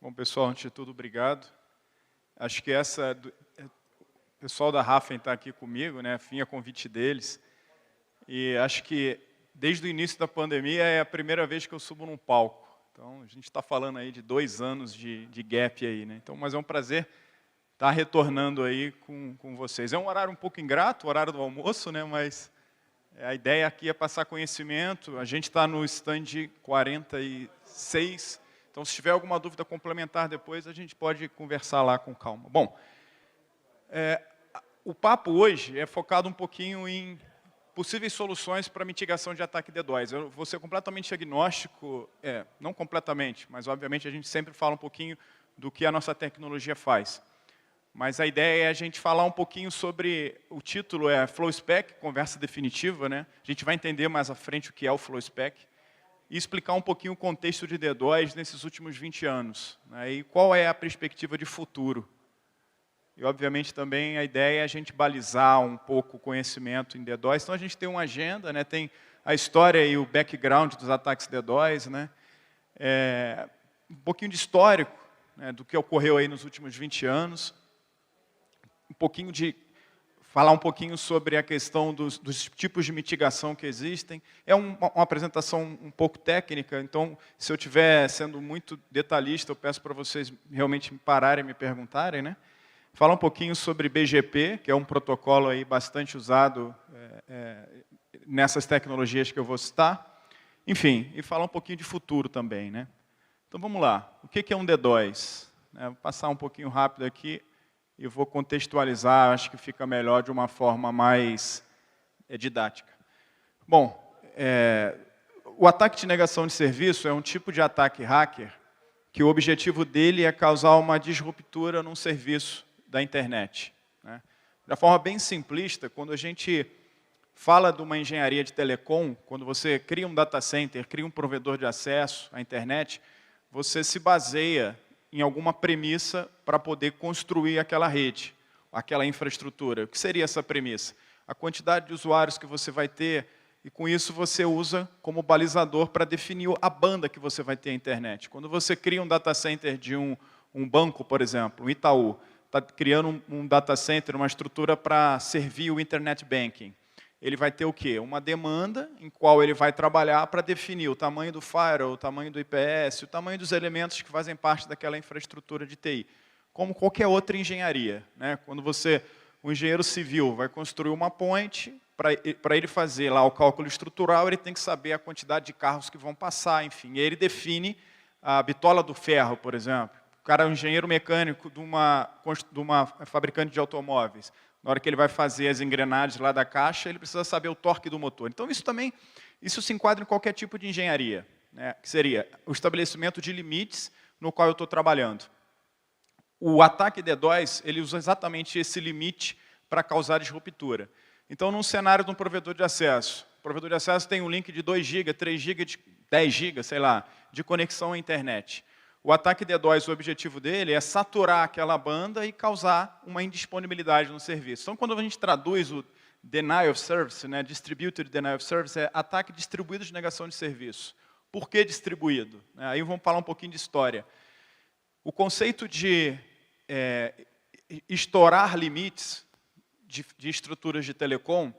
Bom, pessoal, antes de tudo, obrigado. Acho que o pessoal da Rafen está aqui comigo, né? Fim a convite deles. E acho que desde o início da pandemia é a primeira vez que eu subo num palco. Então, a gente está falando aí de 2 anos de gap aí, né? Então, mas é um prazer estar retornando aí com vocês. É um horário um pouco ingrato, o horário do almoço, né? Mas a ideia aqui é passar conhecimento. A gente está no stand 46. Então, se tiver alguma dúvida complementar depois, a gente pode conversar lá com calma. Bom, o papo hoje é focado um pouquinho em possíveis soluções para mitigação de ataque DDoS. Eu vou ser completamente agnóstico, não completamente, mas obviamente a gente sempre fala um pouquinho do que a nossa tecnologia faz. Mas a ideia é a gente falar um pouquinho sobre, o título é FlowSpec, conversa definitiva, né? A gente vai entender mais à frente o que é o FlowSpec e explicar um pouquinho o contexto de DDoS nesses últimos 20 anos, né? E qual é a perspectiva de futuro. E, obviamente, também a ideia é a gente balizar um pouco o conhecimento em DDoS. Então, a gente tem uma agenda, né? Tem a história e o background dos ataques DDoS, né? Um pouquinho de histórico, né, do que ocorreu aí nos últimos 20 anos. Falar um pouquinho sobre a questão dos tipos de mitigação que existem. É uma apresentação um pouco técnica, então, se eu estiver sendo muito detalhista, eu peço para vocês realmente pararem e me perguntarem, né? Falar um pouquinho sobre BGP, que é um protocolo aí bastante usado nessas tecnologias que eu vou citar. Enfim, e falar um pouquinho de futuro também, né? Então, vamos lá. O que é um DDoS? Vou passar um pouquinho rápido aqui. E vou contextualizar, acho que fica melhor de uma forma mais didática. Bom, o ataque de negação de serviço é um tipo de ataque hacker que o objetivo dele é causar uma disruptura num serviço da internet, né? De forma bem simplista, quando a gente fala de uma engenharia de telecom, quando você cria um data center, cria um provedor de acesso à internet, você se baseia em alguma premissa para poder construir aquela rede, aquela infraestrutura. O que seria essa premissa? A quantidade de usuários que você vai ter, e com isso você usa como balizador para definir a banda que você vai ter na internet. Quando você cria um data center de um banco, por exemplo, o Itaú, está criando um data center, uma estrutura para servir o Internet Banking. Ele vai ter o quê? Uma demanda em qual ele vai trabalhar para definir o tamanho do firewall, o tamanho do IPS, o tamanho dos elementos que fazem parte daquela infraestrutura de TI. Como qualquer outra engenharia, né? Quando o engenheiro civil vai construir uma ponte, para ele fazer lá o cálculo estrutural, ele tem que saber a quantidade de carros que vão passar, enfim. E ele define a bitola do ferro, por exemplo. O cara é um engenheiro mecânico de uma fabricante de automóveis. Na hora que ele vai fazer as engrenagens lá da caixa, ele precisa saber o torque do motor. Então, isso se enquadra em qualquer tipo de engenharia, né? Que seria o estabelecimento de limites no qual eu estou trabalhando. O ataque DDoS, ele usa exatamente esse limite para causar disruptura. Então, num cenário de um provedor de acesso, o provedor de acesso tem um link de 2 GB, 3 GB, 10 GB, sei lá, de conexão à internet. O ataque DDoS, o objetivo dele é saturar aquela banda e causar uma indisponibilidade no serviço. Então, quando a gente traduz o Denial of Service, né, Distributed Denial of Service, é ataque distribuído de negação de serviço. Por que distribuído? Aí vamos falar um pouquinho de história. O conceito de estourar limites de estruturas de telecom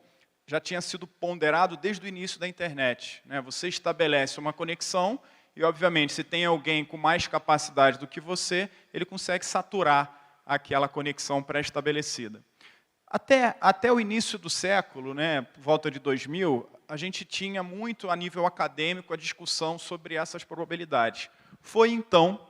já tinha sido ponderado desde o início da internet, né? Você estabelece uma conexão e, obviamente, se tem alguém com mais capacidade do que você, ele consegue saturar aquela conexão pré-estabelecida. Até o início do século, né, por volta de 2000, a gente tinha muito a nível acadêmico a discussão sobre essas probabilidades. Foi então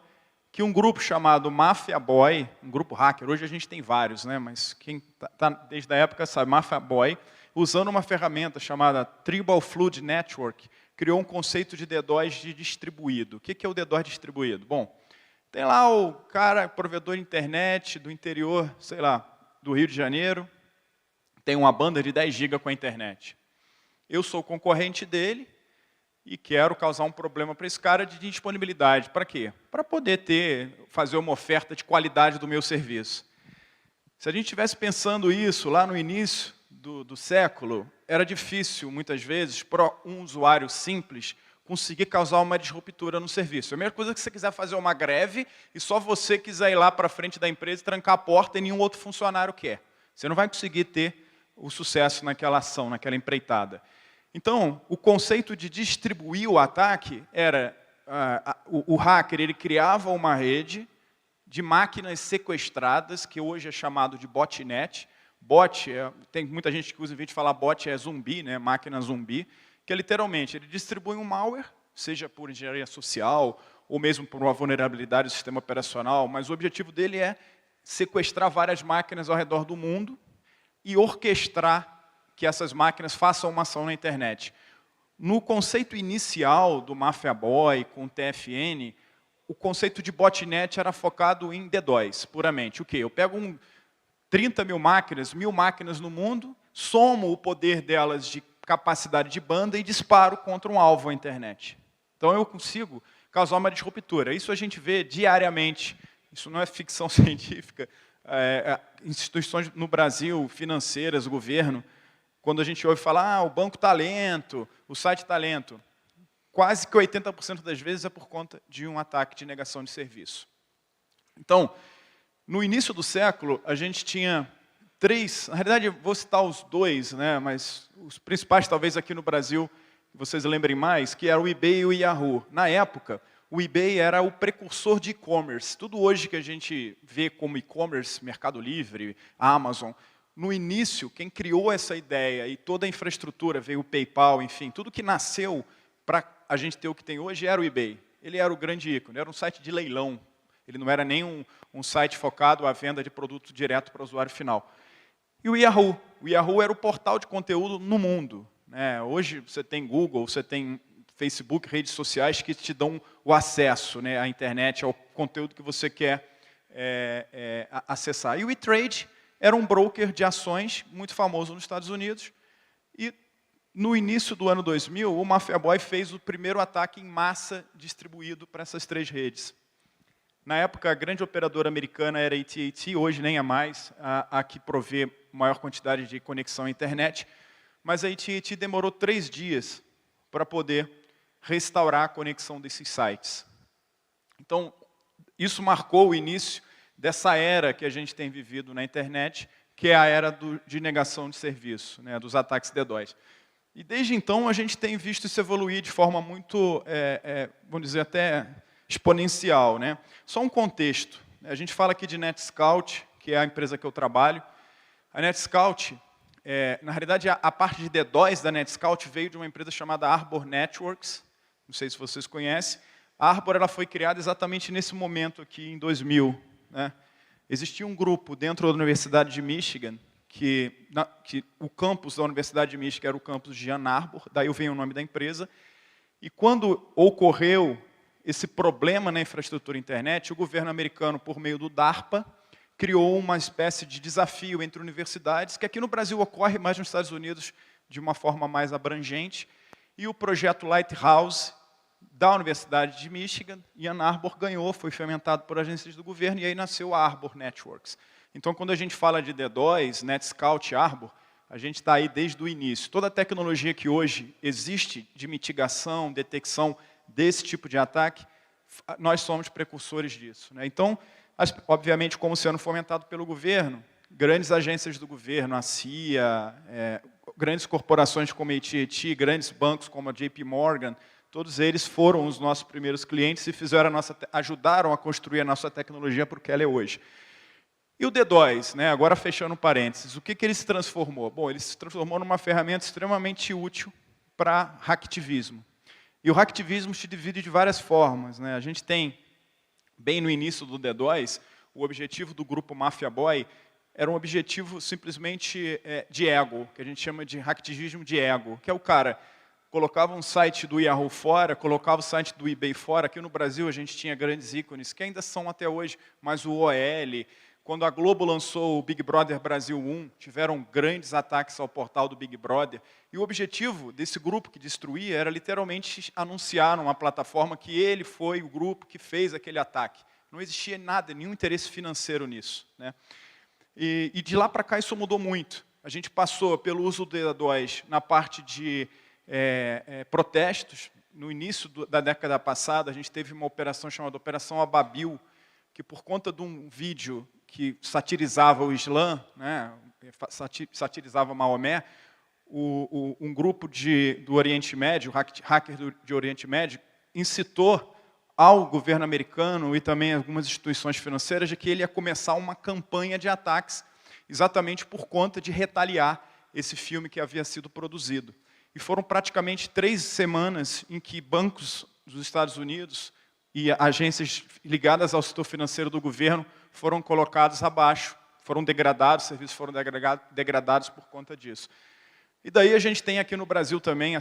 que um grupo chamado Mafia Boy, um grupo hacker, hoje a gente tem vários, né, mas quem está desde a época sabe, Mafia Boy, usando uma ferramenta chamada Tribal Flood Network, criou um conceito de DDoS distribuído. O que é o DDoS distribuído? Bom, tem lá o cara, provedor de internet do interior, sei lá, do Rio de Janeiro, tem uma banda de 10 GB com a internet. Eu sou concorrente dele e quero causar um problema para esse cara de disponibilidade. Para quê? Para poder fazer uma oferta de qualidade do meu serviço. Se a gente estivesse pensando isso lá no início do século, era difícil, muitas vezes, para um usuário simples, conseguir causar uma disruptura no serviço. É a mesma coisa que você quiser fazer uma greve e só você quiser ir lá para frente da empresa e trancar a porta e nenhum outro funcionário quer. Você não vai conseguir ter o sucesso naquela ação, naquela empreitada. Então, o conceito de distribuir o ataque era, o hacker ele criava uma rede de máquinas sequestradas, que hoje é chamado de botnet. Bot, tem muita gente que usa em vez de falar bot, é zumbi, né, máquina zumbi, que é literalmente, ele distribui um malware, seja por engenharia social, ou mesmo por uma vulnerabilidade do sistema operacional, mas o objetivo dele é sequestrar várias máquinas ao redor do mundo e orquestrar que essas máquinas façam uma ação na internet. No conceito inicial do Mafia Boy com o TFN, o conceito de botnet era focado em DDoS, puramente. O quê? Eu pego 30 mil máquinas, 1000 máquinas no mundo, somo o poder delas de capacidade de banda e disparo contra um alvo à internet. Então eu consigo causar uma disruptura. Isso a gente vê diariamente. Isso não é ficção científica. Instituições no Brasil, financeiras, governo, quando a gente ouve falar, o banco está lento, o site está lento, quase que 80% das vezes é por conta de um ataque de negação de serviço. Então, no início do século, a gente tinha 3, na realidade, vou citar os 2, né, mas os principais, talvez, aqui no Brasil, que vocês lembrem mais, que eram o eBay e o Yahoo. Na época, o eBay era o precursor de e-commerce. Tudo hoje que a gente vê como e-commerce, Mercado Livre, Amazon, no início, quem criou essa ideia e toda a infraestrutura, veio o PayPal, enfim, tudo que nasceu para a gente ter o que tem hoje era o eBay. Ele era o grande ícone, era um site de leilão. Ele não era nem um site focado à venda de produto direto para o usuário final. E o Yahoo. O Yahoo era o portal de conteúdo no mundo, né? Hoje você tem Google, você tem Facebook, redes sociais que te dão o acesso, né, à internet, ao conteúdo que você quer acessar. E o E-Trade era um broker de ações muito famoso nos Estados Unidos. E no início do ano 2000, o Mafia Boy fez o primeiro ataque em massa distribuído para essas 3 redes. Na época, a grande operadora americana era a AT&T, hoje nem é mais, a que provê maior quantidade de conexão à internet, mas a AT&T demorou 3 dias para poder restaurar a conexão desses sites. Então, isso marcou o início dessa era que a gente tem vivido na internet, que é a era de negação de serviço, né, dos ataques DDoS. E desde então, a gente tem visto isso evoluir de forma muito, vamos dizer, até exponencial, né? Só um contexto. A gente fala aqui de NetScout, que é a empresa que eu trabalho. A NetScout, na realidade, a parte de DDoS da NetScout veio de uma empresa chamada Arbor Networks. Não sei se vocês conhecem. A Arbor ela foi criada exatamente nesse momento aqui, em 2000. Né? Existia um grupo dentro da Universidade de Michigan, que o campus da Universidade de Michigan era o campus de Ann Arbor, daí vem o nome da empresa. E quando ocorreu esse problema na infraestrutura internet, o governo americano, por meio do DARPA, criou uma espécie de desafio entre universidades, que aqui no Brasil ocorre, mas nos Estados Unidos de uma forma mais abrangente, e o projeto Lighthouse da Universidade de Michigan, e Ann Arbor ganhou, foi fomentado por agências do governo, e aí nasceu a Arbor Networks. Então, quando a gente fala de DDoS, NetScout, Arbor, a gente está aí desde o início. Toda a tecnologia que hoje existe de mitigação, detecção desse tipo de ataque, nós somos precursores disso, né? Então, obviamente, como sendo fomentado pelo governo, grandes agências do governo, a CIA, grandes corporações como a AT&T, grandes bancos como a JP Morgan, todos eles foram os nossos primeiros clientes e ajudaram a construir a nossa tecnologia para o que ela é hoje. E o DDoS, né, agora fechando parênteses, o que ele se transformou? Bom, ele se transformou numa ferramenta extremamente útil para hacktivismo. E o hacktivismo se divide de várias formas, né? A gente tem, bem no início do DDoS, o objetivo do grupo Mafia Boy era um objetivo simplesmente de ego, que a gente chama de hacktivismo de ego, que é o cara colocava um site do Yahoo fora, colocava o site do eBay fora. Aqui no Brasil a gente tinha grandes ícones, que ainda são até hoje, mas o OL, quando a Globo lançou o Big Brother Brasil 1, tiveram grandes ataques ao portal do Big Brother. E o objetivo desse grupo que destruía era literalmente anunciar numa plataforma que ele foi o grupo que fez aquele ataque. Não existia nada, nenhum interesse financeiro nisso, né? E de lá para cá isso mudou muito. A gente passou pelo uso do DDoS na parte de protestos, no início da década passada, a gente teve uma operação chamada Operação Ababil, que por conta de um vídeo que satirizava o Islã, né, satirizava Maomé, um grupo do Oriente Médio, hacker de Oriente Médio, incitou ao governo americano e também algumas instituições financeiras de que ele ia começar uma campanha de ataques exatamente por conta de retaliar esse filme que havia sido produzido. E foram praticamente 3 semanas em que bancos dos Estados Unidos e agências ligadas ao setor financeiro do governo foram colocados abaixo, foram degradados, os serviços foram degradados por conta disso. E daí a gente tem aqui no Brasil também,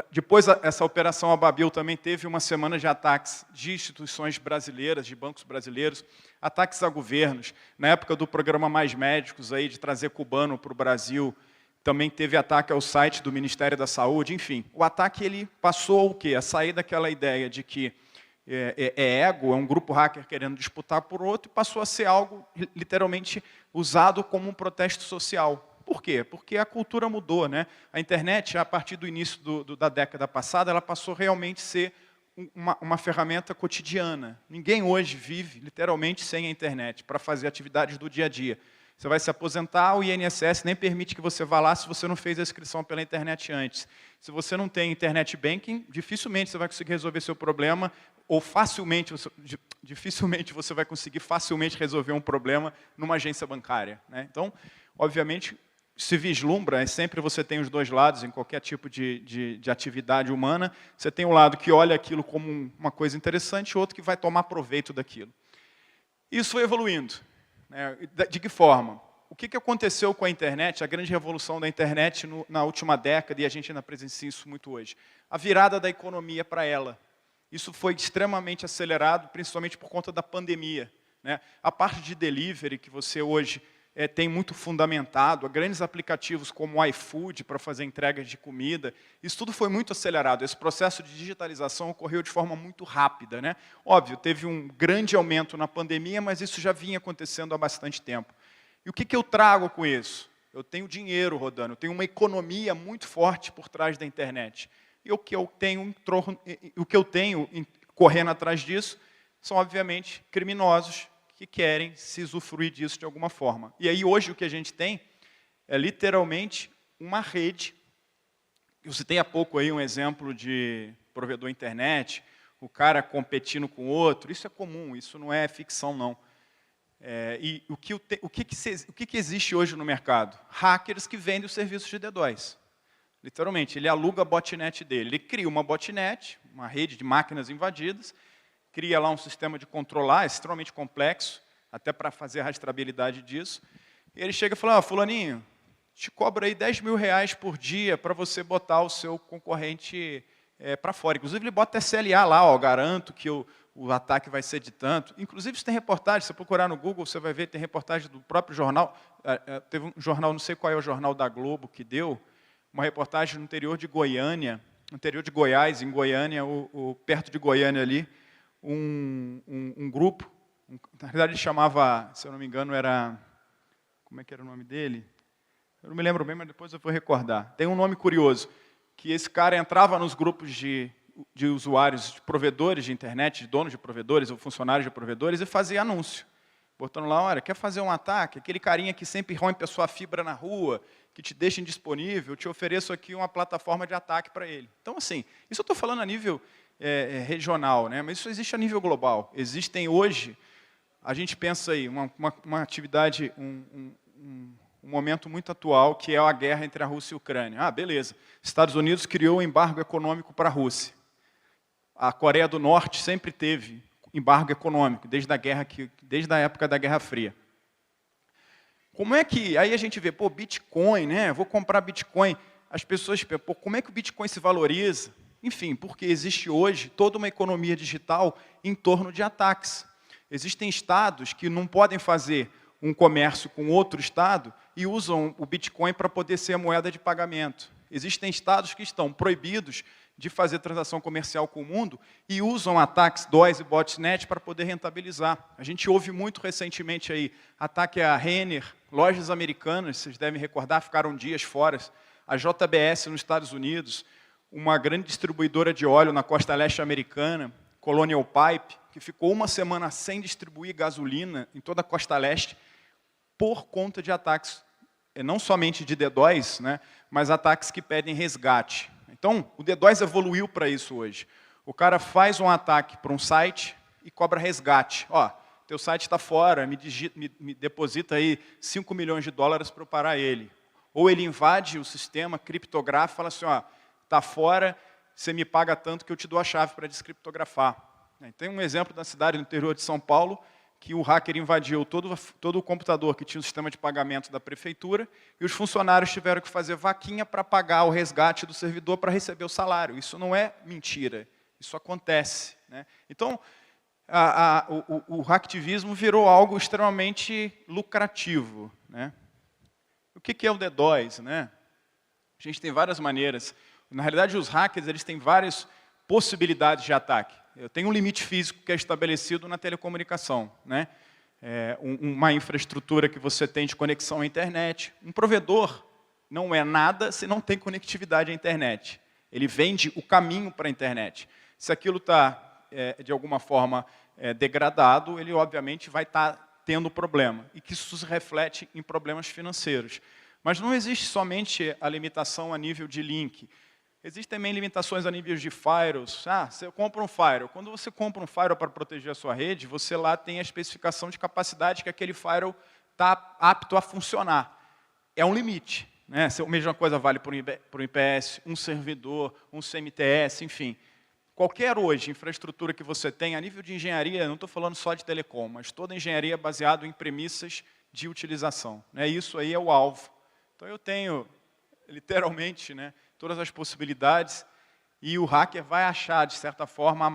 depois essa operação Ababil também teve uma semana de ataques de instituições brasileiras, de bancos brasileiros, ataques a governos. Na época do programa Mais Médicos, aí, de trazer cubano para o Brasil, também teve ataque ao site do Ministério da Saúde, enfim. O ataque ele passou o quê? A sair daquela ideia de que ego, é um grupo hacker querendo disputar por outro, e passou a ser algo literalmente usado como um protesto social. Por quê? Porque a cultura mudou, né? A internet, a partir do início da década passada, ela passou realmente a ser uma ferramenta cotidiana. Ninguém hoje vive, literalmente, sem a internet, para fazer atividades do dia a dia. Você vai se aposentar, o INSS nem permite que você vá lá se você não fez a inscrição pela internet antes. Se você não tem internet banking, dificilmente você vai conseguir resolver seu problema, ou dificilmente você vai conseguir facilmente resolver um problema numa agência bancária, né? Então, obviamente, se vislumbra, sempre você tem os dois lados em qualquer tipo de atividade humana. Você tem um lado que olha aquilo como uma coisa interessante e outro que vai tomar proveito daquilo. Isso foi evoluindo. Né? De que forma? O que aconteceu com a internet, a grande revolução da internet na última década, e a gente ainda presencia isso muito hoje? A virada da economia para ela. Isso foi extremamente acelerado, principalmente por conta da pandemia, né? A parte de delivery que você hoje tem muito fundamentado, grandes aplicativos como o iFood para fazer entregas de comida, isso tudo foi muito acelerado. Esse processo de digitalização ocorreu de forma muito rápida, né? Óbvio, teve um grande aumento na pandemia, mas isso já vinha acontecendo há bastante tempo. E o que eu trago com isso? Eu tenho dinheiro rodando, eu tenho uma economia muito forte por trás da internet. E o que eu tenho correndo atrás disso são, obviamente, criminosos que querem se usufruir disso de alguma forma. E aí, hoje, o que a gente tem é, literalmente, uma rede. Eu citei há pouco aí um exemplo de provedor internet, o cara competindo com o outro. Isso é comum, isso não é ficção, não. E o que existe hoje no mercado? Hackers que vendem os serviços de DDoS. Literalmente, ele aluga a botnet dele. Ele cria uma botnet, uma rede de máquinas invadidas, cria lá um sistema de controlar, extremamente complexo, até para fazer a rastreabilidade disso. E ele chega e fala, fulaninho, te cobro aí 10 mil reais por dia para você botar o seu concorrente para fora. Inclusive, ele bota SLA lá, garanto que o ataque vai ser de tanto. Inclusive, isso tem reportagem, se você procurar no Google, você vai ver, tem reportagem do próprio jornal. Teve um jornal, não sei qual é o jornal da Globo, que deu uma reportagem no interior de Goiânia, no interior de Goiás, em Goiânia, perto de Goiânia ali, um grupo, na verdade ele chamava, se eu não me engano, como é que era o nome dele? Eu não me lembro bem, mas depois eu vou recordar. Tem um nome curioso, que esse cara entrava nos grupos de usuários, de provedores de internet, de donos de provedores ou funcionários de provedores e fazia anúncio. Botando lá, olha, quer fazer um ataque? Aquele carinha que sempre rompe a sua fibra na rua, que te deixa indisponível, te ofereço aqui uma plataforma de ataque para ele. Então, assim, isso eu estou falando a nível regional, né? Mas isso existe a nível global. Existem hoje, a gente pensa aí, uma atividade, um momento muito atual, que é a guerra entre a Rússia e a Ucrânia. Beleza. Estados Unidos criou um embargo econômico para a Rússia. A Coreia do Norte sempre teve embargo econômico, desde a época da Guerra Fria. Como é que, aí a gente vê, Bitcoin, né? Vou comprar Bitcoin. As pessoas pensam, como é que o Bitcoin se valoriza? Enfim, porque existe hoje toda uma economia digital em torno de ataques. Existem estados que não podem fazer um comércio com outro estado e usam o Bitcoin para poder ser a moeda de pagamento. Existem estados que estão proibidos de fazer transação comercial com o mundo e usam ataques DOS e botnet para poder rentabilizar. A gente ouve muito recentemente aí, ataque a Renner, lojas americanas, vocês devem recordar, ficaram dias fora, a JBS nos Estados Unidos, uma grande distribuidora de óleo na costa leste americana, Colonial Pipe, que ficou uma semana sem distribuir gasolina em toda a costa leste por conta de ataques, não somente de DDoS, né, mas ataques que pedem resgate. Então, o DDoS evoluiu para isso hoje. O cara faz um ataque para um site e cobra resgate. Ó, teu site está fora, me deposita aí 5 milhões de dólares para eu parar ele. Ou ele invade o sistema, criptografa e fala assim, ó, está fora, você me paga tanto que eu te dou a chave para descriptografar. Tem um exemplo da cidade no interior de São Paulo, que o hacker invadiu todo o computador que tinha o sistema de pagamento da prefeitura e os funcionários tiveram que fazer vaquinha para pagar o resgate do servidor para receber o salário. Isso não é mentira, isso acontece, né? Então, o hacktivismo virou algo extremamente lucrativo, né? O que é o DDoS, né? A gente tem várias maneiras. Na realidade, os hackers eles têm várias possibilidades de ataque. Eu tenho um limite físico que é estabelecido na telecomunicação, né? Uma infraestrutura que você tem de conexão à internet. Um provedor não é nada se não tem conectividade à internet. Ele vende o caminho para a internet. Se aquilo está, de alguma forma, degradado, ele, obviamente, vai estar tendo problema. E que isso se reflete em problemas financeiros. Mas não existe somente a limitação a nível de link. Existem também limitações a nível de firewalls. Você compra um firewall. Quando você compra um firewall para proteger a sua rede, você lá tem a especificação de capacidade que aquele firewall está apto a funcionar. É um limite, né? A mesma coisa vale para um IPS, um servidor, um CMTS, enfim. Qualquer hoje infraestrutura que você tem, a nível de engenharia, não estou falando só de telecom, mas toda engenharia é baseada em premissas de utilização, né? Isso aí é o alvo. Então eu tenho, literalmente, né, todas as possibilidades, e o hacker vai achar, de certa forma,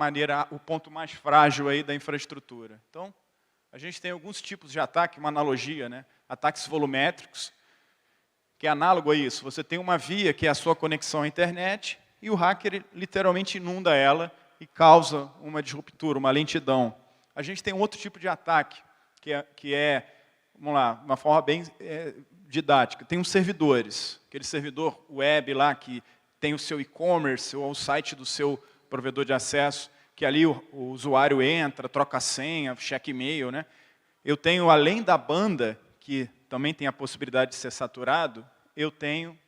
o ponto mais frágil aí da infraestrutura. Então, a gente tem alguns tipos de ataque, uma analogia, né? Ataques volumétricos, que é análogo a isso. Você tem uma via que é a sua conexão à internet, e o hacker literalmente inunda ela e causa uma disruptura, uma lentidão. A gente tem um outro tipo de ataque, que é vamos lá, de uma forma bem didática. Tem os servidores, aquele servidor web lá que tem o seu e-commerce ou o site do seu provedor de acesso, que ali o usuário entra, troca a senha, checa e-mail, né? Eu tenho, além da banda, que também tem a possibilidade de ser saturado, eu tenho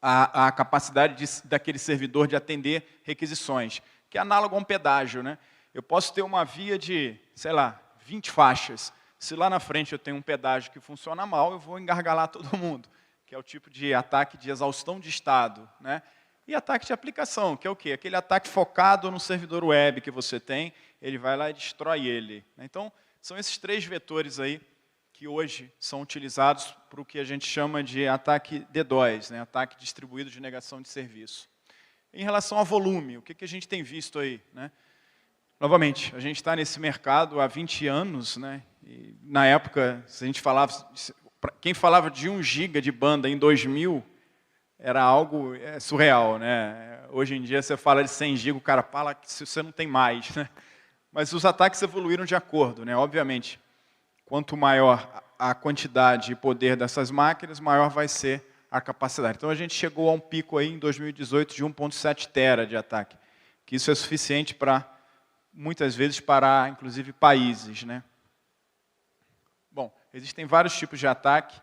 a capacidade daquele servidor de atender requisições, que é análogo a um pedágio, né? Eu posso ter uma via de, sei lá, 20 faixas. Se lá na frente eu tenho um pedágio que funciona mal, eu vou engargalar todo mundo, que é o tipo de ataque de exaustão de estado, né? E ataque de aplicação, que é o quê? Aquele ataque focado no servidor web que você tem, ele vai lá e destrói ele. Então, são esses 3 vetores aí que hoje são utilizados para o que a gente chama de ataque DDoS, né? Ataque distribuído de negação de serviço. Em relação ao volume, o que a gente tem visto aí, né? Novamente, a gente está nesse mercado há 20 anos, né? E, na época, se a gente falava, quem falava de 1 giga de banda em 2000, era algo surreal, né? Hoje em dia, você fala de 100 GB, o cara fala que você não tem mais, né? Mas os ataques evoluíram de acordo, né? Obviamente, quanto maior a quantidade e poder dessas máquinas, maior vai ser a capacidade. Então, a gente chegou a um pico aí em 2018 de 1.7 tera de ataque, que isso é suficiente para, muitas vezes, parar, inclusive, países, né? Bom, existem vários tipos de ataque.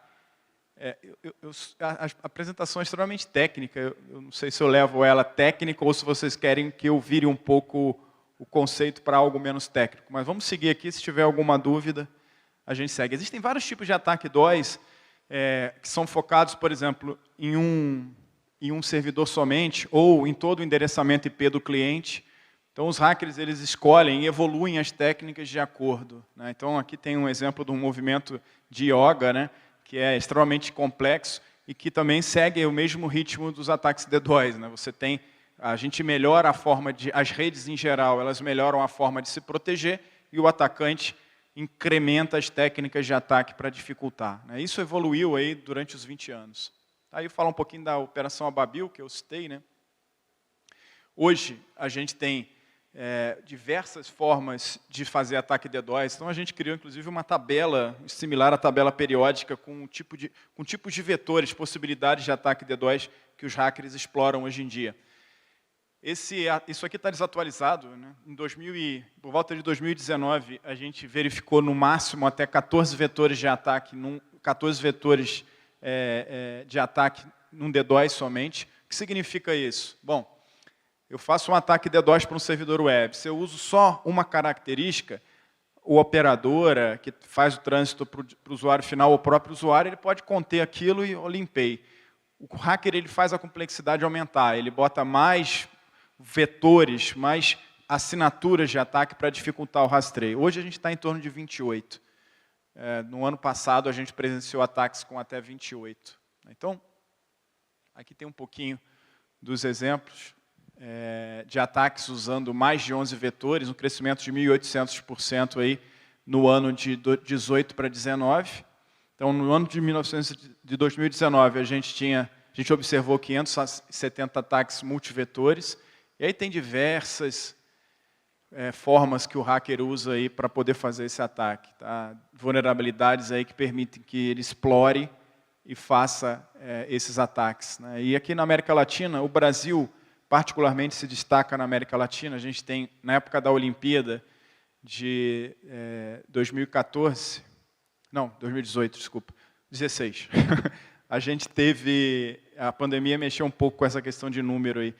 A apresentação é extremamente técnica. Eu não sei se eu levo ela técnica ou se vocês querem que eu vire um pouco o conceito para algo menos técnico. Mas vamos seguir aqui. Se tiver alguma dúvida, a gente segue. Existem vários tipos de ataque DOS que são focados, por exemplo, em um servidor somente ou em todo o endereçamento IP do cliente. Então, os hackers eles escolhem e evoluem as técnicas de acordo, né? Então, aqui tem um exemplo de um movimento de yoga, né, que é extremamente complexo e que também segue o mesmo ritmo dos ataques DDoS, né? A gente melhora a forma as redes em geral, elas melhoram a forma de se proteger e o atacante incrementa as técnicas de ataque para dificultar, né? Isso evoluiu aí durante os 20 anos. Aí eu falo um pouquinho da Operação Ababil, que eu citei, né? Hoje, a gente tem diversas formas de fazer ataque DDoS. Então, a gente criou, inclusive, uma tabela similar à tabela periódica com tipos de vetores, possibilidades de ataque DDoS que os hackers exploram hoje em dia. Isso aqui está desatualizado, né? Por volta de 2019, a gente verificou no máximo até 14 vetores de ataque, 14 vetores de ataque num DDoS somente. O que significa isso? Bom, eu faço um ataque DDoS para um servidor web. Se eu uso só uma característica, o operadora que faz o trânsito para o usuário final, ou o próprio usuário, ele pode conter aquilo e eu limpei. O hacker ele faz a complexidade aumentar, ele bota mais vetores, mais assinaturas de ataque para dificultar o rastreio. Hoje a gente está em torno de 28. No ano passado a gente presenciou ataques com até 28. Então, aqui tem um pouquinho dos exemplos de ataques usando mais de 11 vetores, um crescimento de 1.800% aí no ano de 18 para 19. Então, no ano de 2019, a gente observou 570 ataques multivetores. E aí tem diversas formas que o hacker usa aí para poder fazer esse ataque. Tá? Vulnerabilidades aí que permitem que ele explore e faça esses ataques. Né? E aqui na América Latina, o Brasil particularmente se destaca na América Latina. A gente tem, na época da Olimpíada de 2014, não, 2018, desculpa, 16. A gente teve, a pandemia mexeu um pouco com essa questão de número aí.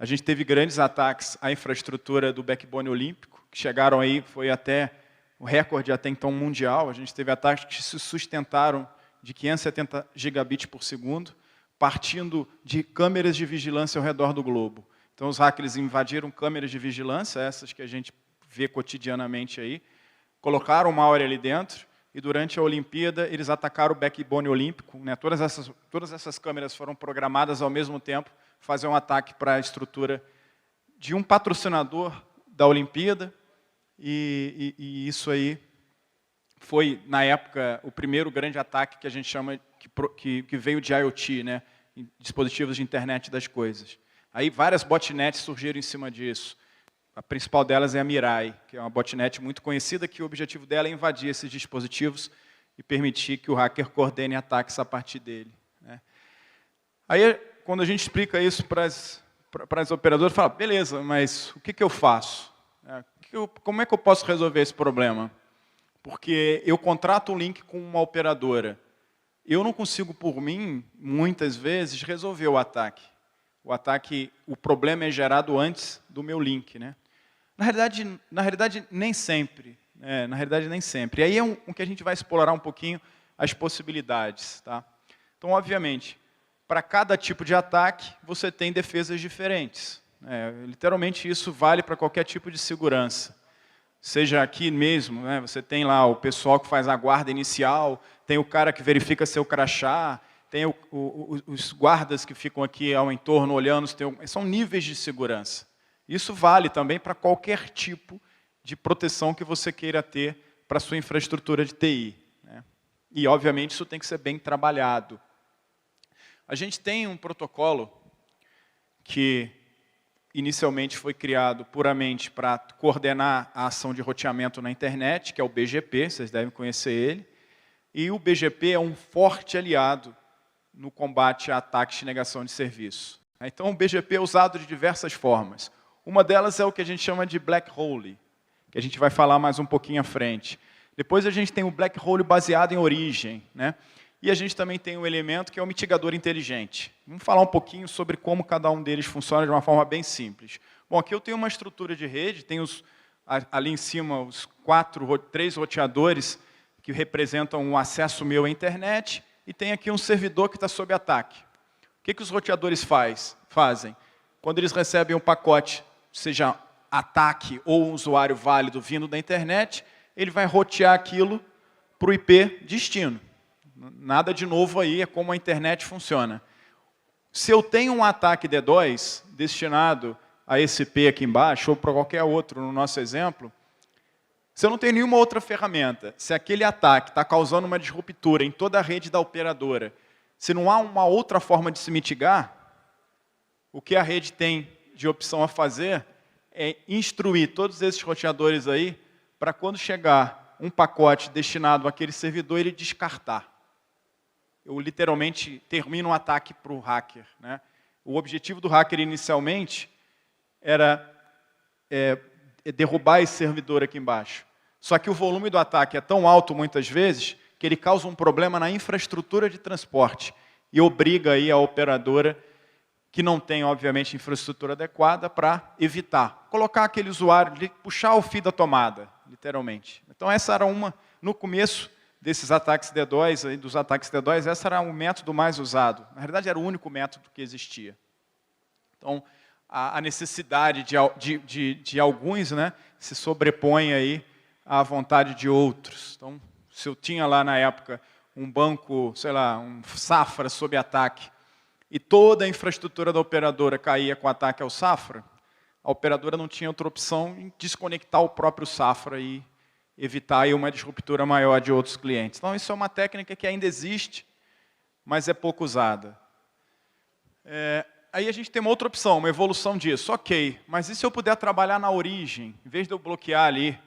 A gente teve grandes ataques à infraestrutura do backbone olímpico, que chegaram aí, foi até o recorde até então mundial. A gente teve ataques que se sustentaram de 570 gigabits por segundo, partindo de câmeras de vigilância ao redor do globo. Então, os hackers invadiram câmeras de vigilância, essas que a gente vê cotidianamente aí, colocaram malware ali dentro, e durante a Olimpíada eles atacaram o backbone olímpico. Né? Todas essas câmeras foram programadas ao mesmo tempo, fazer um ataque para a estrutura de um patrocinador da Olimpíada, e isso aí foi, na época, o primeiro grande ataque que a gente chama, que veio de IoT, né? Dispositivos de internet das coisas. Aí várias botnets surgiram em cima disso. A principal delas é a Mirai, que é uma botnet muito conhecida, que o objetivo dela é invadir esses dispositivos e permitir que o hacker coordene ataques a partir dele. Né? Aí, quando a gente explica isso para as operadoras, fala, beleza, mas o que eu faço? Como é que eu posso resolver esse problema? Porque eu contrato um link com uma operadora. Eu não consigo, por mim, muitas vezes, resolver o ataque. O problema é gerado antes do meu link. Né? Na realidade, nem sempre. Na realidade, nem sempre. E aí é o que a gente vai explorar um pouquinho as possibilidades. Tá? Então, obviamente, para cada tipo de ataque, você tem defesas diferentes. Literalmente, isso vale para qualquer tipo de segurança. Seja aqui mesmo, né, você tem lá o pessoal que faz a guarda inicial, tem o cara que verifica seu crachá, tem os guardas que ficam aqui ao entorno olhando, são níveis de segurança. Isso vale também para qualquer tipo de proteção que você queira ter para a sua infraestrutura de TI. Né? E, obviamente, isso tem que ser bem trabalhado. A gente tem um protocolo que inicialmente foi criado puramente para coordenar a ação de roteamento na internet, que é o BGP, vocês devem conhecer ele. E o BGP é um forte aliado no combate a ataques de negação de serviço. Então, o BGP é usado de diversas formas. Uma delas é o que a gente chama de black hole, que a gente vai falar mais um pouquinho à frente. Depois a gente tem o black hole baseado em origem, né? E a gente também tem um elemento que é o mitigador inteligente. Vamos falar um pouquinho sobre como cada um deles funciona de uma forma bem simples. Bom, aqui eu tenho uma estrutura de rede, tem ali em cima os 3 roteadores que representam um acesso meu à internet, e tem aqui um servidor que está sob ataque. O que os roteadores fazem? Quando eles recebem um pacote, seja ataque ou um usuário válido vindo da internet, ele vai rotear aquilo para o IP destino. Nada de novo aí, é como a internet funciona. Se eu tenho um ataque DDoS destinado a esse IP aqui embaixo, ou para qualquer outro, no nosso exemplo, se eu não tenho nenhuma outra ferramenta, se aquele ataque está causando uma disruptura em toda a rede da operadora, se não há uma outra forma de se mitigar, o que a rede tem de opção a fazer é instruir todos esses roteadores aí para quando chegar um pacote destinado àquele servidor, ele descartar. Eu literalmente termino um ataque para o hacker. Né? O objetivo do hacker inicialmente era derrubar esse servidor aqui embaixo. Só que o volume do ataque é tão alto, muitas vezes, que ele causa um problema na infraestrutura de transporte e obriga aí a operadora, que não tem, obviamente, infraestrutura adequada, para evitar. Colocar aquele usuário, puxar o fio da tomada, literalmente. Então, essa era uma, no começo desses ataques DDoS, aí, dos ataques DDoS, esse era o método mais usado. Na realidade, era o único método que existia. Então, a necessidade de alguns, né, se sobrepõe aí à vontade de outros. Então, se eu tinha lá na época um banco, sei lá, um Safra sob ataque, e toda a infraestrutura da operadora caía com ataque ao Safra, a operadora não tinha outra opção em desconectar o próprio Safra e evitar aí uma disruptura maior de outros clientes. Então, isso é uma técnica que ainda existe, mas é pouco usada. Aí a gente tem uma outra opção, uma evolução disso. Ok, mas e se eu puder trabalhar na origem? Em vez de eu bloquear ali,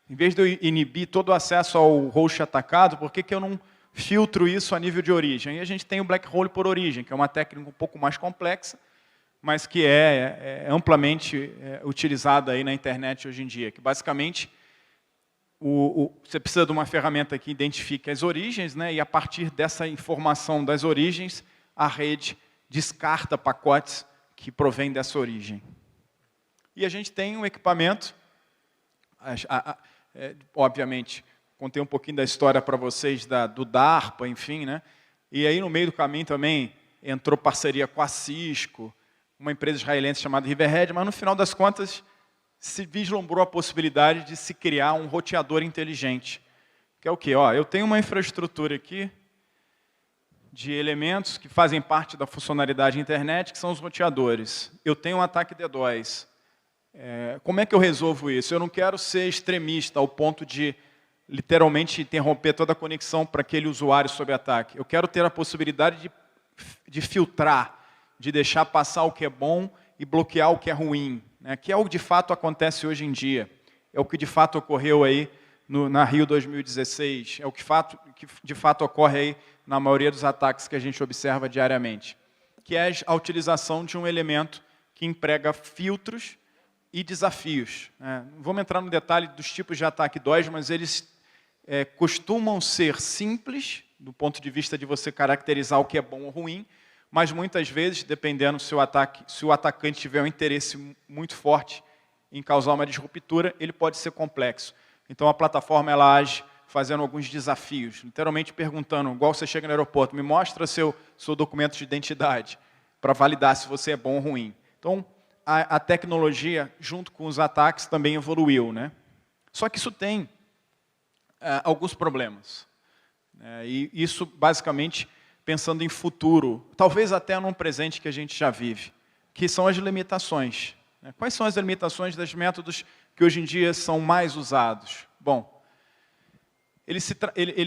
em vez de eu inibir todo o acesso ao host atacado, por que eu não filtro isso a nível de origem? E a gente tem o black hole por origem, que é uma técnica um pouco mais complexa, mas que é amplamente utilizada aí na internet hoje em dia, que basicamente você precisa de uma ferramenta que identifique as origens, né, e a partir dessa informação das origens, a rede descarta pacotes que provêm dessa origem. E a gente tem um equipamento, obviamente, contei um pouquinho da história para vocês do DARPA, enfim, né? E aí no meio do caminho também entrou parceria com a Cisco, uma empresa israelense chamada Riverhead, mas no final das contas se vislumbrou a possibilidade de se criar um roteador inteligente. Que é o quê? Eu tenho uma infraestrutura aqui de elementos que fazem parte da funcionalidade internet, que são os roteadores. Eu tenho um ataque DDoS. Como é que eu resolvo isso? Eu não quero ser extremista ao ponto de literalmente interromper toda a conexão para aquele usuário sob ataque. Eu quero ter a possibilidade de filtrar, de deixar passar o que é bom e bloquear o que é ruim, né? Que é o que de fato acontece hoje em dia. É o que de fato ocorreu aí na Rio 2016. É o que de fato ocorre aí na maioria dos ataques que a gente observa diariamente. Que é a utilização de um elemento que emprega filtros e desafios. Não vamos entrar no detalhe dos tipos de ataque DDoS, mas eles costumam ser simples, do ponto de vista de você caracterizar o que é bom ou ruim, mas muitas vezes, dependendo se o atacante tiver um interesse muito forte em causar uma disruptura, ele pode ser complexo. Então a plataforma ela age fazendo alguns desafios, literalmente perguntando, igual você chega no aeroporto, me mostra seu documento de identidade, para validar se você é bom ou ruim. Então, a tecnologia, junto com os ataques, também evoluiu, né? Só que isso tem alguns problemas. E isso, basicamente, pensando em futuro, talvez até num presente que a gente já vive, que são as limitações. Quais são as limitações dos métodos que hoje em dia são mais usados? Bom, ele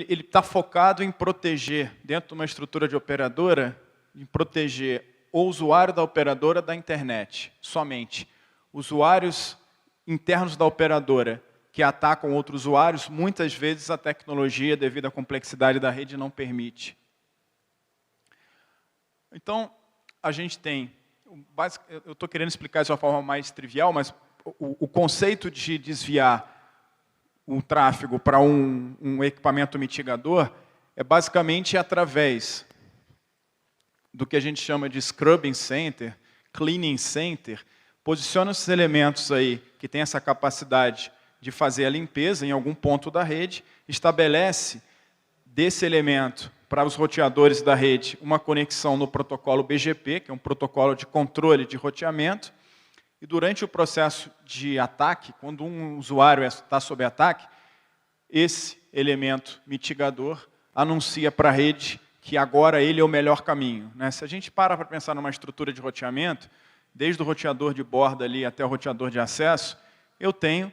está focado em proteger, dentro de uma estrutura de operadora, em proteger o usuário da operadora da internet, somente. Usuários internos da operadora que atacam outros usuários, muitas vezes a tecnologia, devido à complexidade da rede, não permite. Então, a gente tem, eu estou querendo explicar isso de uma forma mais trivial, mas o conceito de desviar o tráfego para um equipamento mitigador é basicamente através do que a gente chama de scrubbing center, cleaning center, posiciona esses elementos aí que tem essa capacidade de fazer a limpeza em algum ponto da rede, estabelece desse elemento para os roteadores da rede uma conexão no protocolo BGP, que é um protocolo de controle de roteamento, e durante o processo de ataque, quando um usuário está sob ataque, esse elemento mitigador anuncia para a rede que agora ele é o melhor caminho, né? Se a gente para pensar numa estrutura de roteamento, desde o roteador de borda ali até o roteador de acesso, eu tenho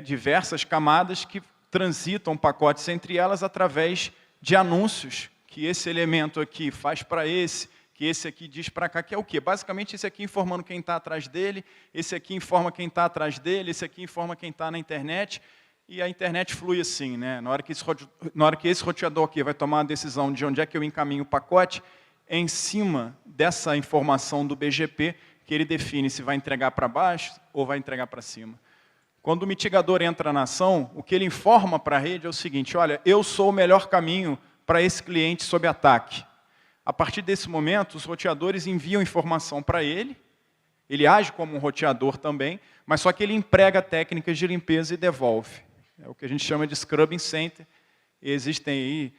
diversas camadas que transitam pacotes entre elas através de anúncios que esse elemento aqui faz para esse, que esse aqui diz para cá, que é o quê? Basicamente, esse aqui informando quem está atrás dele, esse aqui informa quem está atrás dele, esse aqui informa quem está na internet, e a internet flui assim, né? Na hora que esse roteador aqui vai tomar a decisão de onde é que eu encaminho o pacote, é em cima dessa informação do BGP que ele define se vai entregar para baixo ou vai entregar para cima. Quando o mitigador entra na ação, o que ele informa para a rede é o seguinte: olha, eu sou o melhor caminho para esse cliente sob ataque. A partir desse momento, os roteadores enviam informação para ele age como um roteador também, mas só que ele emprega técnicas de limpeza e devolve. É o que a gente chama de Scrubbing Center, e existem aí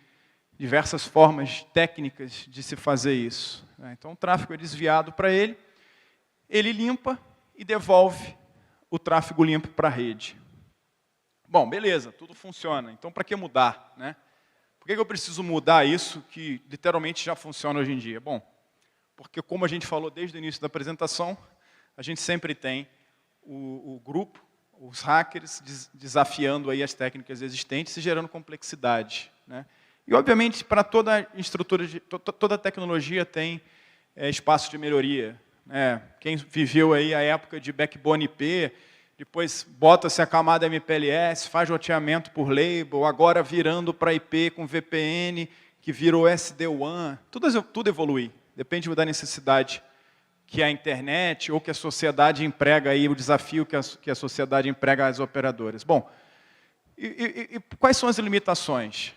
diversas formas técnicas de se fazer isso. Então, o tráfego é desviado para ele limpa e devolve o tráfego limpo para a rede. Bom, beleza, tudo funciona. Então, para que mudar, né? Por que eu preciso mudar isso que literalmente já funciona hoje em dia? Bom, porque como a gente falou desde o início da apresentação, a gente sempre tem o grupo, os hackers, desafiando aí as técnicas existentes e gerando complexidade, né? E, obviamente, para toda estrutura, toda tecnologia tem espaço de melhoria. Quem viveu aí a época de backbone IP, depois bota-se a camada MPLS, faz roteamento por label, agora virando para IP com VPN, que virou SD-WAN, tudo evolui. Depende da necessidade que a internet ou que a sociedade emprega, aí, o desafio que a sociedade emprega às operadoras. Bom, e quais são as limitações?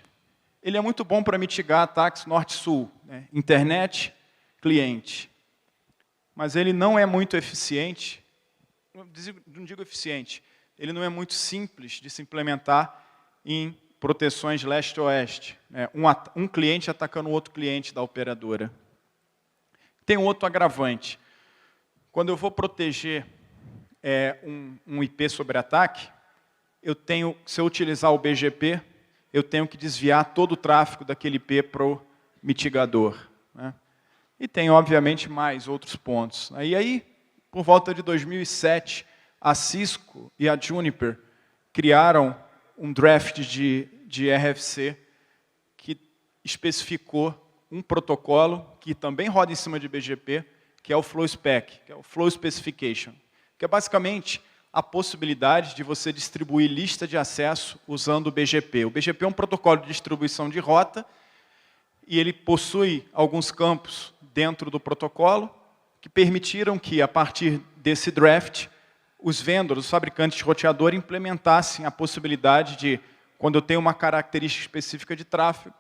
Ele é muito bom para mitigar ataques norte-sul, né? Internet, cliente. Mas ele não é muito eficiente, não digo eficiente, ele não é muito simples de se implementar em proteções leste-oeste. Um cliente atacando o outro cliente da operadora. Tem um outro agravante. Quando eu vou proteger um IP sobre ataque, se eu utilizar o BGP, eu tenho que desviar todo o tráfego daquele IP para o mitigador, né? E tem, obviamente, mais outros pontos. Aí, por volta de 2007, a Cisco e a Juniper criaram um draft de RFC que especificou um protocolo que também roda em cima de BGP, que é o FlowSpec, que é o Flow Specification, que é basicamente a possibilidade de você distribuir lista de acesso usando o BGP. O BGP é um protocolo de distribuição de rota e ele possui alguns campos dentro do protocolo que permitiram que, a partir desse draft, os vendors, os fabricantes de roteador, implementassem a possibilidade de, quando eu tenho uma característica específica de tráfego,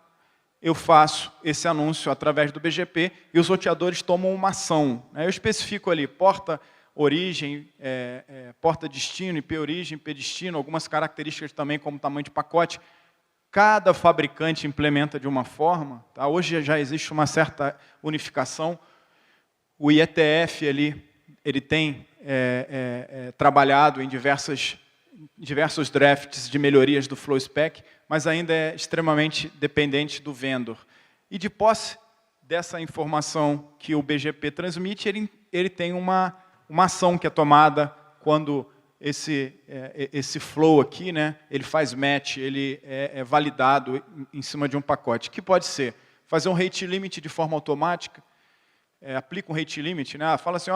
eu faço esse anúncio através do BGP e os roteadores tomam uma ação. Eu especifico ali porta origem, porta destino, IP origem, IP destino, algumas características também como tamanho de pacote. Cada fabricante implementa de uma forma. Tá? Hoje já existe uma certa unificação. O IETF ele tem trabalhado em diversos drafts de melhorias do FlowSpec, mas ainda é extremamente dependente do vendor. E de posse dessa informação que o BGP transmite, ele tem uma ação que é tomada quando esse flow aqui, né, ele faz match, ele é validado em cima de um pacote. Que pode ser fazer um rate limit de forma automática, aplica um rate limit, né, fala assim,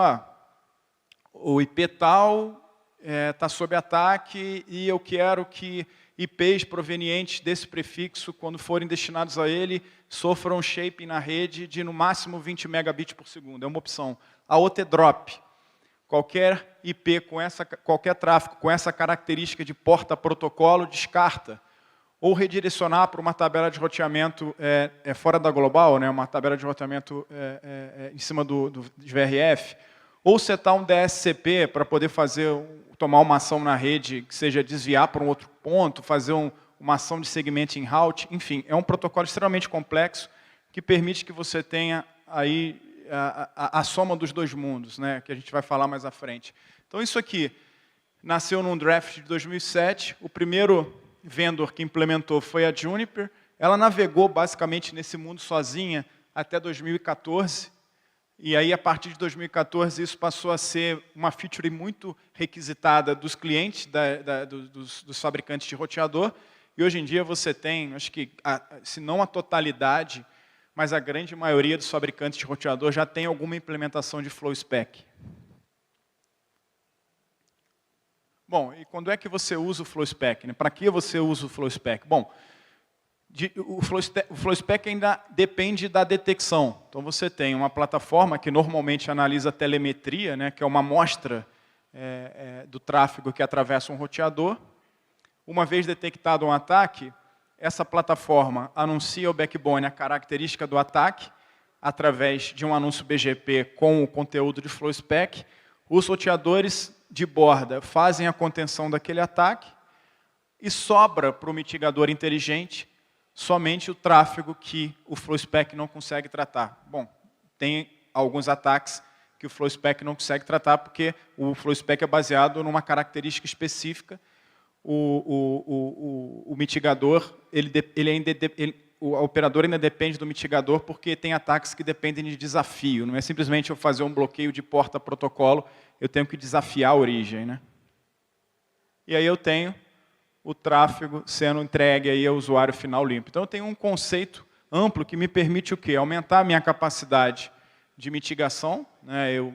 o IP tal está sob ataque e eu quero que IPs provenientes desse prefixo, quando forem destinados a ele, sofram shaping na rede de no máximo 20 megabits por segundo. É uma opção. A outra é drop. Qualquer IP, qualquer tráfego com essa característica de porta-protocolo, descarta. Ou redirecionar para uma tabela de roteamento fora da global, né, uma tabela de roteamento em cima de VRF. Ou setar um DSCP para poder tomar uma ação na rede, que seja desviar para um outro ponto, fazer uma ação de segmento em route. Enfim, é um protocolo extremamente complexo que permite que você tenha aí a soma dos dois mundos, né, que a gente vai falar mais à frente. Então, isso aqui nasceu num draft de 2007. O primeiro vendor que implementou foi a Juniper. Ela navegou basicamente nesse mundo sozinha até 2014. E aí, a partir de 2014, isso passou a ser uma feature muito requisitada dos clientes, dos fabricantes de roteador. E hoje em dia você tem, acho que, se não a totalidade, mas a grande maioria dos fabricantes de roteador já tem alguma implementação de FlowSpec. Bom, e quando é que você usa o FlowSpec, né? Para que você usa o FlowSpec? Bom, o FlowSpec ainda depende da detecção. Então, você tem uma plataforma que normalmente analisa telemetria, né, que é uma amostra do tráfego que atravessa um roteador. Uma vez detectado um ataque, essa plataforma anuncia ao backbone a característica do ataque, através de um anúncio BGP com o conteúdo de FlowSpec. Os roteadores de borda fazem a contenção daquele ataque e sobra para o mitigador inteligente somente o tráfego que o FlowSpec não consegue tratar. Bom, tem alguns ataques que o FlowSpec não consegue tratar porque o FlowSpec é baseado numa característica específica. O mitigador, o operador ainda depende do mitigador porque tem ataques que dependem de desafio. Não é simplesmente eu fazer um bloqueio de porta protocolo, eu tenho que desafiar a origem, né? E aí eu tenho o tráfego sendo entregue aí ao usuário final limpo. Então eu tenho um conceito amplo que me permite o quê? Aumentar a minha capacidade de mitigação, né? Eu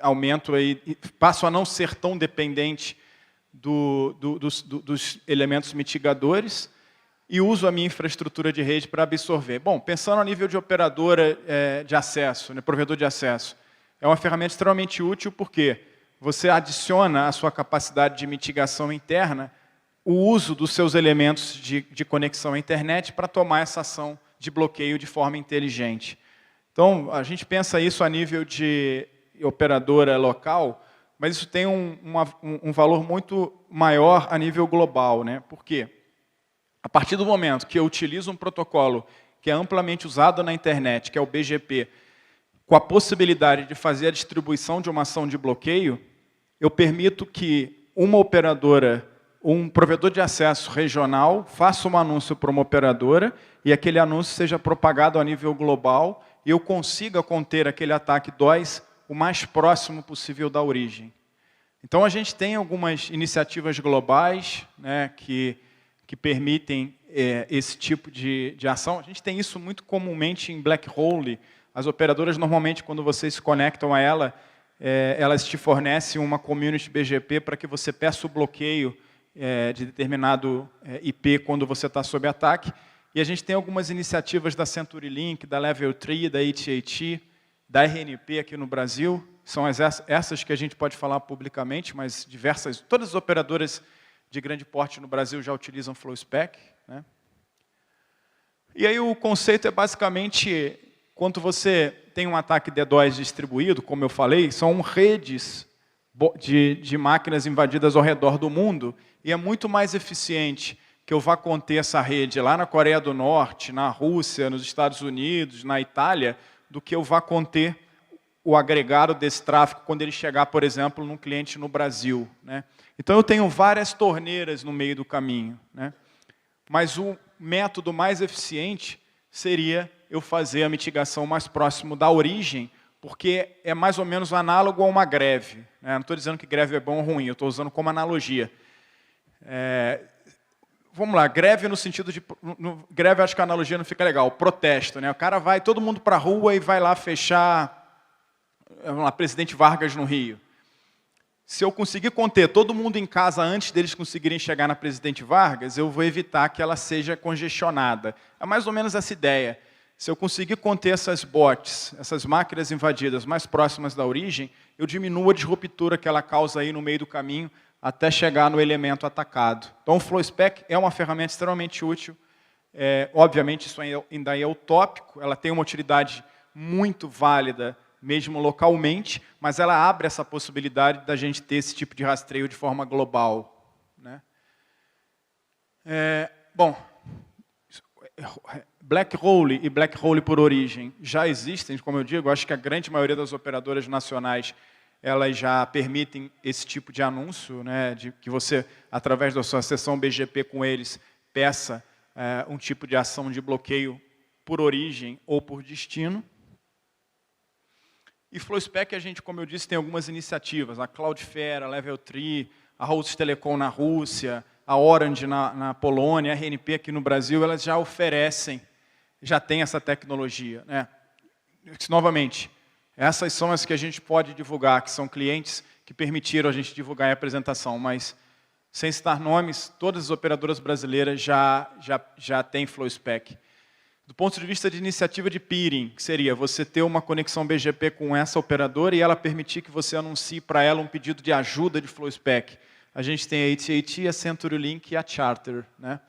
aumento aí, passo a não ser tão dependente dos elementos mitigadores e uso a minha infraestrutura de rede para absorver. Bom, pensando a nível de operadora de acesso, né, provedor de acesso, é uma ferramenta extremamente útil porque você adiciona à sua capacidade de mitigação interna o uso dos seus elementos de conexão à internet para tomar essa ação de bloqueio de forma inteligente. Então, a gente pensa isso a nível de operadora local, mas isso tem um valor muito maior a nível global, né? Por quê? A partir do momento que eu utilizo um protocolo que é amplamente usado na internet, que é o BGP, com a possibilidade de fazer a distribuição de uma ação de bloqueio, eu permito que uma operadora, um provedor de acesso regional, faça um anúncio para uma operadora e aquele anúncio seja propagado a nível global e eu consiga conter aquele ataque DOS o mais próximo possível da origem. Então, a gente tem algumas iniciativas globais, né, que permitem esse tipo de ação. A gente tem isso muito comumente em Black Hole. As operadoras, normalmente, quando vocês se conectam a ela, elas te fornecem uma community BGP para que você peça o bloqueio de determinado IP quando você está sob ataque. E a gente tem algumas iniciativas da CenturyLink, da Level 3, da AT&T, da RNP aqui no Brasil. São essas que a gente pode falar publicamente, mas todas as operadoras de grande porte no Brasil já utilizam FlowSpec, né? E aí o conceito é basicamente, quando você tem um ataque DDoS distribuído, como eu falei, são redes de máquinas invadidas ao redor do mundo, e é muito mais eficiente que eu vá conter essa rede lá na Coreia do Norte, na Rússia, nos Estados Unidos, na Itália, do que eu vá conter o agregado desse tráfego quando ele chegar, por exemplo, num cliente no Brasil, né? Então, eu tenho várias torneiras no meio do caminho, né? Mas o método mais eficiente seria eu fazer a mitigação mais próximo da origem, porque é mais ou menos análogo a uma greve, né? Não estou dizendo que greve é bom ou ruim, eu estou usando como analogia. Vamos lá, greve no sentido de... greve, acho que a analogia não fica legal, protesto, né? O cara vai, todo mundo para a rua e vai lá fechar... Vamos lá, Presidente Vargas no Rio. Se eu conseguir conter todo mundo em casa antes deles conseguirem chegar na Presidente Vargas, eu vou evitar que ela seja congestionada. É mais ou menos essa ideia. Se eu conseguir conter essas bots, essas máquinas invadidas mais próximas da origem, eu diminuo a disruptura que ela causa aí no meio do caminho até chegar no elemento atacado. Então, o FlowSpec é uma ferramenta extremamente útil. Obviamente, isso ainda é utópico, ela tem uma utilidade muito válida mesmo localmente, mas ela abre essa possibilidade da gente ter esse tipo de rastreio de forma global, né? Bom, Black Hole e Black Hole por origem já existem, como eu digo, acho que a grande maioria das operadoras nacionais elas já permitem esse tipo de anúncio, né, de que você, através da sua sessão BGP com eles, peça um tipo de ação de bloqueio por origem ou por destino. E FlowSpec, a gente, como eu disse, tem algumas iniciativas, a Cloudflare, a Level 3, a Rhodes Telecom na Rússia, a Orange na Polônia, a RNP aqui no Brasil, elas já oferecem, já têm essa tecnologia, né? Novamente, essas são as que a gente pode divulgar, que são clientes que permitiram a gente divulgar a apresentação, mas Sem citar nomes, todas as operadoras brasileiras já têm FlowSpec. Do ponto de vista de iniciativa de peering, que seria você ter uma conexão BGP com essa operadora e ela permitir que você anuncie para ela um pedido de ajuda de FlowSpec. A gente tem a AT&T, a CenturyLink e a Charter, né?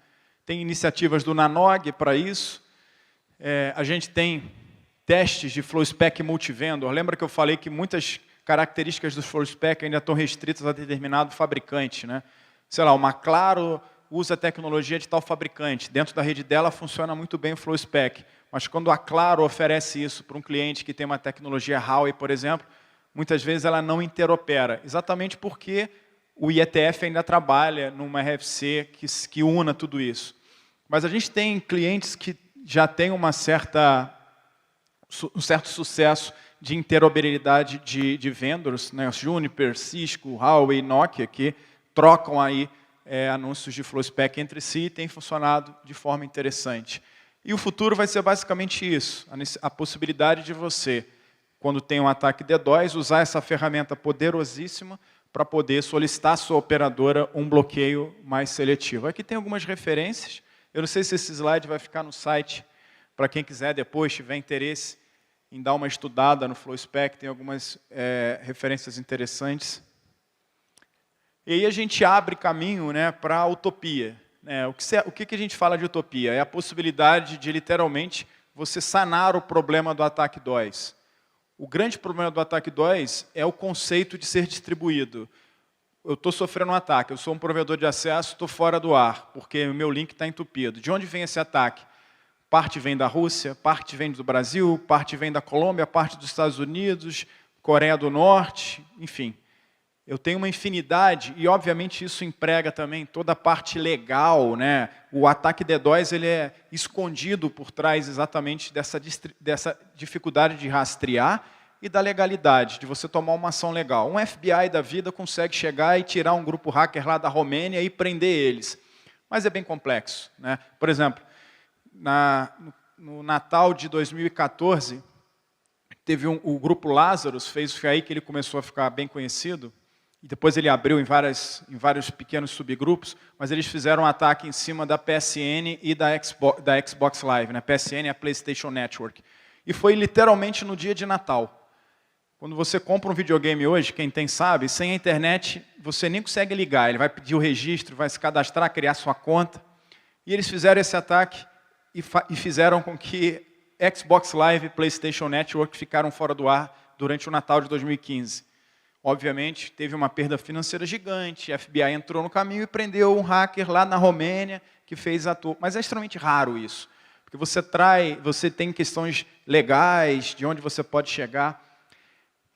Tem iniciativas do Nanog para isso. A gente tem testes de FlowSpec multivendor. Lembra que eu falei que muitas características do FlowSpec ainda estão restritas a determinado fabricante, né? Sei lá, uma Claro usa a tecnologia de tal fabricante. Dentro da rede dela funciona muito bem o FlowSpec. Mas quando a Claro oferece isso para um cliente que tem uma tecnologia Huawei, por exemplo, muitas vezes ela não interopera. Exatamente porque o IETF ainda trabalha numa RFC que una tudo isso. Mas a gente tem clientes que já têm um certo sucesso de interoperabilidade de vendors, né? Juniper, Cisco, Huawei, Nokia, que trocam aí anúncios de FlowSpec entre si e tem funcionado de forma interessante. E o futuro vai ser basicamente isso, a possibilidade de você, quando tem um ataque DDoS, usar essa ferramenta poderosíssima para poder solicitar à sua operadora um bloqueio mais seletivo. Aqui tem algumas referências, eu não sei se esse slide vai ficar no site, para quem quiser depois, tiver interesse em dar uma estudada no FlowSpec, tem algumas referências interessantes. E aí a gente abre caminho, né, para a utopia. O que a gente fala de utopia? É a possibilidade de, literalmente, você sanar o problema do ataque DOS. O grande problema do ataque DOS é o conceito de ser distribuído. Eu estou sofrendo um ataque, eu sou um provedor de acesso, estou fora do ar, porque o meu link está entupido. De onde vem esse ataque? Parte vem da Rússia, parte vem do Brasil, parte vem da Colômbia, parte dos Estados Unidos, Coreia do Norte, enfim. Eu tenho uma infinidade e, obviamente, isso emprega também toda a parte legal, né? O ataque DDoS ele é escondido por trás exatamente dessa dificuldade de rastrear e da legalidade, de você tomar uma ação legal. Um FBI da vida consegue chegar e tirar um grupo hacker lá da Romênia e prender eles. Mas é bem complexo, né? Por exemplo, no Natal de 2014, teve o grupo Lazarus, foi aí que ele começou a ficar bem conhecido, e depois ele abriu em vários pequenos subgrupos, mas eles fizeram um ataque em cima da PSN e da Xbox Live. Né? PSN é a PlayStation Network. E foi literalmente no dia de Natal. Quando você compra um videogame hoje, quem tem sabe, sem a internet você nem consegue ligar. Ele vai pedir o registro, vai se cadastrar, criar sua conta. E eles fizeram esse ataque e fizeram com que Xbox Live e PlayStation Network ficaram fora do ar durante o Natal de 2015. Obviamente, teve uma perda financeira gigante, a FBI entrou no caminho e prendeu um hacker lá na Romênia que fez Mas é extremamente raro isso, porque você tem questões legais, de onde você pode chegar.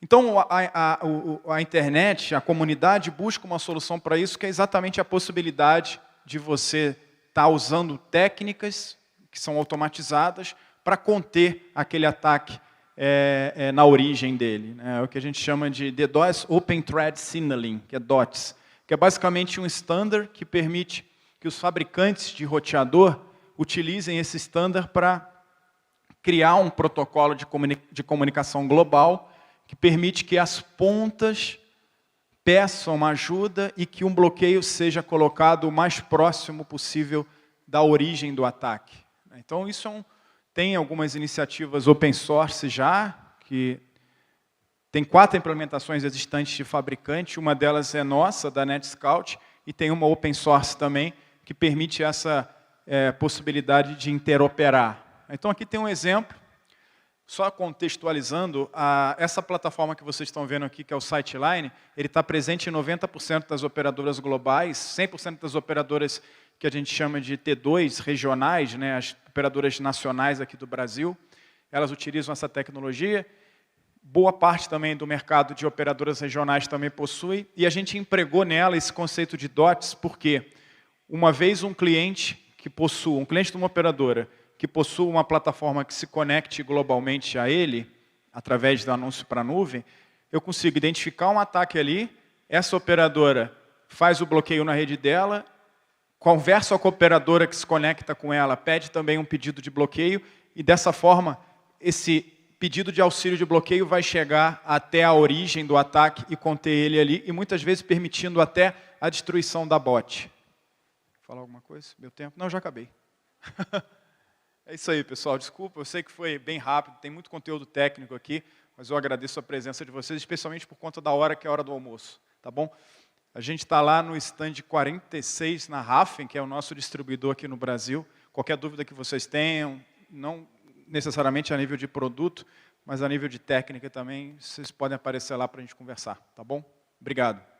Então, a internet, a comunidade busca uma solução para isso, que é exatamente a possibilidade de você estar usando técnicas que são automatizadas para conter aquele ataque na origem dele. É o que a gente chama de DDoS Open Thread Signaling, que é DOTS, que é basicamente um standard que permite que os fabricantes de roteador utilizem esse standard para criar um protocolo de comunicação global que permite que as pontas peçam ajuda e que um bloqueio seja colocado o mais próximo possível da origem do ataque. Então, isso tem algumas iniciativas open source já, que tem 4 implementações existentes de fabricante, uma delas é nossa, da NetScout, e tem uma open source também, que permite essa possibilidade de interoperar. Então, aqui tem um exemplo, só contextualizando, essa plataforma que vocês estão vendo aqui, que é o Sightline, ele está presente em 90% das operadoras globais, 100% das operadoras que a gente chama de T2 regionais, né, as operadoras nacionais aqui do Brasil, elas utilizam essa tecnologia. Boa parte também do mercado de operadoras regionais também possui, e a gente empregou nela esse conceito de DOTS, porque uma vez um cliente de uma operadora, que possua uma plataforma que se conecte globalmente a ele, através do anúncio para a nuvem, eu consigo identificar um ataque ali, essa operadora faz o bloqueio na rede dela, conversa com a operadora que se conecta com ela, pede também um pedido de bloqueio, e dessa forma, esse pedido de auxílio de bloqueio vai chegar até a origem do ataque e conter ele ali, e muitas vezes permitindo até a destruição da bot. Falar alguma coisa? Meu tempo? Não, já acabei. É isso aí, pessoal. Desculpa, eu sei que foi bem rápido, tem muito conteúdo técnico aqui, mas eu agradeço a presença de vocês, especialmente por conta da hora, que é a hora do almoço. Tá bom? A gente está lá no stand 46, na Rafen, que é o nosso distribuidor aqui no Brasil. Qualquer dúvida que vocês tenham, não necessariamente a nível de produto, mas a nível de técnica também, vocês podem aparecer lá para a gente conversar. Tá bom? Obrigado.